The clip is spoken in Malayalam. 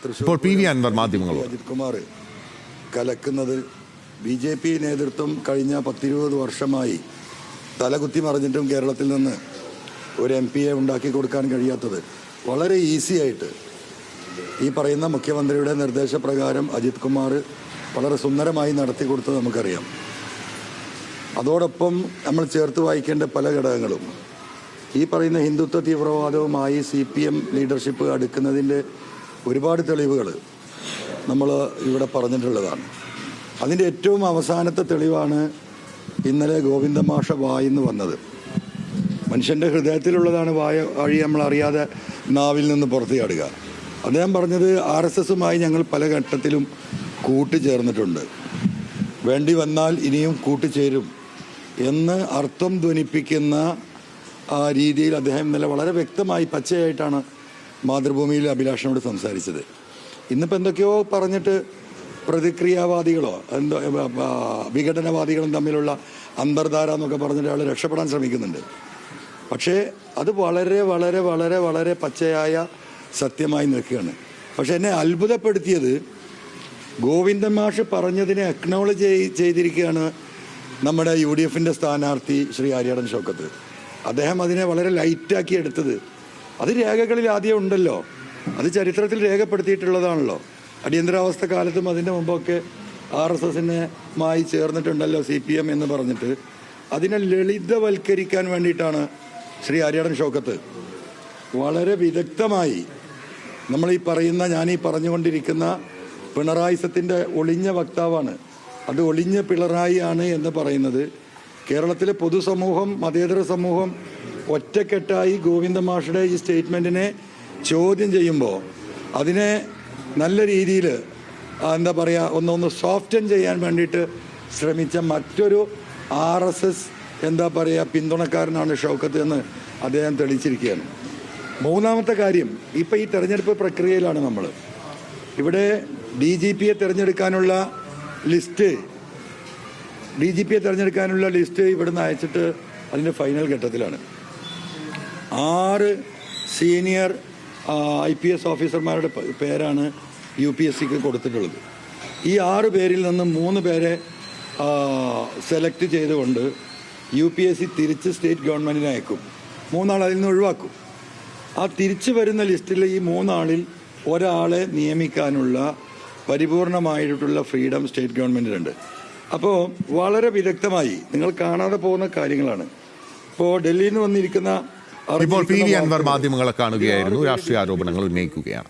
തൃശ്ശൂർ അജിത് കുമാർ കലക്കുന്നത് BJP നേതൃത്വം കഴിഞ്ഞ 10-20 വർഷമായി തലകുത്തി മറിഞ്ഞിട്ടും കേരളത്തിൽ നിന്ന് ഒരു MP-യെ ഉണ്ടാക്കി കൊടുക്കാൻ കഴിയാത്തത് വളരെ ഈസി ആയിട്ട് ഈ പറയുന്ന മുഖ്യമന്ത്രിയുടെ നിർദ്ദേശപ്രകാരം അജിത് കുമാർ വളരെ സുന്ദരമായി നടത്തി കൊടുത്തത് നമുക്കറിയാം. അതോടൊപ്പം നമ്മൾ ചേർത്ത് വായിക്കേണ്ട പല ഘടകങ്ങളും ഈ പറയുന്ന ഹിന്ദുത്വ തീവ്രവാദവുമായി CPM ലീഡർഷിപ്പ് അടുക്കുന്നതിൻ്റെ ഒരുപാട് തെളിവുകൾ നമ്മൾ ഇവിടെ പറഞ്ഞിട്ടുള്ളതാണ്. അതിൻ്റെ ഏറ്റവും അവസാനത്തെ തെളിവാണ് ഇന്നലെ ഗോവിന്ദമാഷ വായിന്ന് വന്നത്. മനുഷ്യൻ്റെ ഹൃദയത്തിലുള്ളതാണ് വായ വഴി നമ്മൾ അറിയാതെ നാവിൽ നിന്ന് പുറത്തു ചാടുക. അദ്ദേഹം പറഞ്ഞത് RSSുമായി ഞങ്ങൾ പല ഘട്ടത്തിലും കൂട്ടുചേർന്നിട്ടുണ്ട്, വേണ്ടി വന്നാൽ ഇനിയും കൂട്ടുചേരും എന്ന് അർത്ഥം ധ്വനിപ്പിക്കുന്ന ആ രീതിയിൽ അദ്ദേഹം ഇന്നലെ വളരെ വ്യക്തമായി പച്ചയായിട്ടാണ് മാതൃഭൂമിയിൽ അഭിലാഷിനോട് സംസാരിച്ചത്. ഇന്നിപ്പോൾ എന്തൊക്കെയോ പറഞ്ഞിട്ട് പ്രതിക്രിയാവാദികളോ വിഘടനവാദികളും തമ്മിലുള്ള അന്തർധാര എന്നൊക്കെ പറഞ്ഞിട്ട് ആൾ രക്ഷപ്പെടാൻ ശ്രമിക്കുന്നുണ്ട്. പക്ഷേ അത് വളരെ വളരെ വളരെ വളരെ പച്ചയായ സത്യമായി നിൽക്കുകയാണ്. പക്ഷെ എന്നെ അത്ഭുതപ്പെടുത്തിയത് ഗോവിന്ദൻ മാഷ് പറഞ്ഞതിനെ അക്നോളജ് ചെയ്തിരിക്കുകയാണ് നമ്മുടെ UDFൻ്റെ സ്ഥാനാർത്ഥി ശ്രീ ആര്യാടൻ ഷൗക്കത്ത്. അദ്ദേഹം അതിനെ വളരെ ലൈറ്റാക്കി എടുത്തത്. അത് രേഖകളിൽ ആദ്യം ഉണ്ടല്ലോ, അത് ചരിത്രത്തിൽ രേഖപ്പെടുത്തിയിട്ടുള്ളതാണല്ലോ. അടിയന്തരാവസ്ഥ കാലത്തും അതിൻ്റെ മുമ്പൊക്കെ RSSനുമായി ചേർന്നിട്ടുണ്ടല്ലോ CPM എന്ന് പറഞ്ഞിട്ട് അതിനെ ലളിതവൽക്കരിക്കാൻ വേണ്ടിയിട്ടാണ് ശ്രീ ആര്യാടൻ ഷൗക്കത്ത് വളരെ വിദഗ്ധമായി ഞാനീ പറഞ്ഞുകൊണ്ടിരിക്കുന്ന പിണറായിസത്തിൻ്റെ ഒളിഞ്ഞ വക്താവാണ്. അത് ഒളിഞ്ഞ പിണറായിയാണ് എന്ന് പറയുന്നത് കേരളത്തിലെ പൊതുസമൂഹം, മതേതര സമൂഹം ഒറ്റക്കെട്ടായി ഗോവിന്ദമാഷയുടെ ഈ സ്റ്റേറ്റ്മെൻറ്റിനെ ചോദ്യം ചെയ്യുമ്പോൾ അതിനെ നല്ല രീതിയിൽ ഒന്ന് സോഫ്റ്റൻ ചെയ്യാൻ വേണ്ടിയിട്ട് ശ്രമിച്ച മറ്റൊരു RSS പിന്തുണക്കാരനാണ് ഷൗക്കത്ത് എന്ന് അദ്ദേഹം തെളിയിച്ചിരിക്കുകയാണ്. മൂന്നാമത്തെ കാര്യം, ഇപ്പം ഈ തെരഞ്ഞെടുപ്പ് പ്രക്രിയയിലാണ് നമ്മൾ. ഇവിടെ DGPയെ തിരഞ്ഞെടുക്കാനുള്ള ലിസ്റ്റ് ഇവിടുന്ന് അയച്ചിട്ട് അതിൻ്റെ ഫൈനൽ ഘട്ടത്തിലാണ്. 6 സീനിയർ IPS ഓഫീസർമാരുടെ പേരാണ് UPSCക്ക് കൊടുത്തിട്ടുള്ളത്. ഈ 6 പേരിൽ നിന്ന് 3 പേരെ സെലക്ട് ചെയ്തുകൊണ്ട് UPSC തിരിച്ച് സ്റ്റേറ്റ് ഗവൺമെൻറ്റിന് അയക്കും. 3 ആൾ അതിൽ നിന്ന് ഒഴിവാക്കും. ആ തിരിച്ചു വരുന്ന ലിസ്റ്റിൽ ഈ 3 ആളിൽ ഒരാളെ നിയമിക്കാനുള്ള പരിപൂർണമായിട്ടുള്ള ഫ്രീഡം സ്റ്റേറ്റ് ഗവൺമെൻറ്റിനുണ്ട്. അപ്പോൾ വളരെ വിദഗ്ധമായി നിങ്ങൾ കാണാതെ പോകുന്ന കാര്യങ്ങളാണ്. ഇപ്പോൾ ഡൽഹിയിൽ നിന്ന് വന്നിരിക്കുന്ന ഇപ്പോൾ PV അൻവർ മാധ്യമങ്ങളെ കാണുകയായിരുന്നു, രാഷ്ട്രീയ ആരോപണങ്ങൾ ഉന്നയിക്കുകയാണ്.